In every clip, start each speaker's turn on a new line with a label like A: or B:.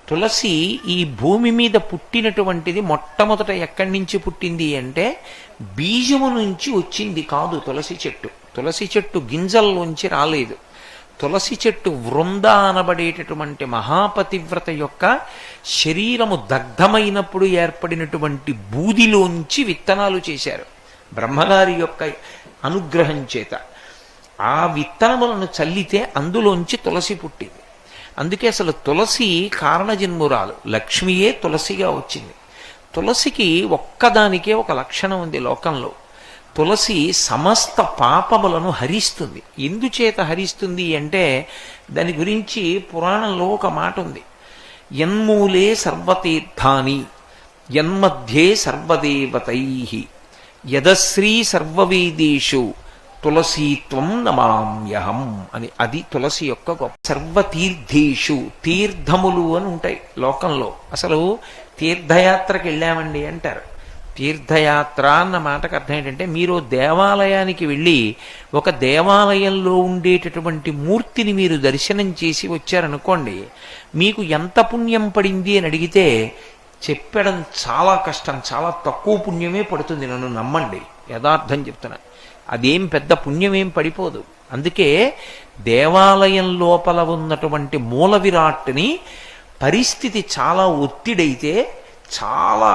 A: తులసి ఈ భూమి మీద పుట్టినటువంటిది మొట్టమొదట ఎక్కడి నుంచి పుట్టింది అంటే బీజము నుంచి వచ్చింది కాదు. తులసి చెట్టు గింజల్లోంచి రాలేదు. తులసి చెట్టు వృంద అనబడేటటువంటి మహాపతివ్రత యొక్క శరీరము దగ్ధమైనప్పుడు ఏర్పడినటువంటి బూదిలోంచి విత్తనాలు చేశారు బ్రహ్మగారి యొక్క అనుగ్రహం చేత. ఆ విత్తనములను చల్లితే అందులోంచి తులసి పుట్టింది. అందుకే అసలు తులసి కారణజన్మురాలు, లక్ష్మియే తులసిగా వచ్చింది. తులసికి ఒక్కదానికే ఒక లక్షణం ఉంది లోకంలో. తులసి సమస్త పాపములను హరిస్తుంది. ఎందుచేత హరిస్తుంది అంటే దాని గురించి పురాణంలో ఒక మాట ఉంది. యన్మూలే సర్వతీర్థాని యన్మధ్యే సర్వదేవతై యదశ్రీ సర్వవేదేషు తులసీత్వం నమామ్యహం అని. అది తులసి యొక్క గొప్ప. సర్వతీర్థేషు, తీర్థములు అని ఉంటాయి లోకంలో. అసలు తీర్థయాత్రకి వెళ్ళామండి అంటారు. తీర్థయాత్ర అన్న మాటకు అర్థం ఏంటంటే మీరు దేవాలయానికి వెళ్ళి ఒక దేవాలయంలో ఉండేటటువంటి మూర్తిని మీరు దర్శనం చేసి వచ్చారనుకోండి, మీకు ఎంత పుణ్యం పడింది అని అడిగితే చెప్పడం చాలా కష్టం. చాలా తక్కువ పుణ్యమే పడుతుంది. నన్ను నమ్మండి, యథార్థం చెప్తున్నా. అదేం పెద్ద పుణ్యమేం పడిపోదు. అందుకే దేవాలయం లోపల ఉన్నటువంటి మూల విరాట్ని పరిస్థితి చాలా ఒత్తిడైతే, చాలా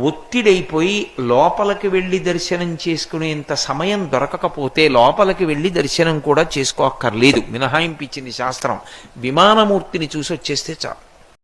A: ఒత్తిడైపోయి లోపలికి వెళ్ళి దర్శనం చేసుకునేంత సమయం దొరకకపోతే లోపలికి వెళ్ళి దర్శనం కూడా చేసుకోక్కర్లేదు. మినహాయింపు ఇచ్చింది శాస్త్రం. విమానమూర్తిని చూసి వచ్చేస్తే చాలు.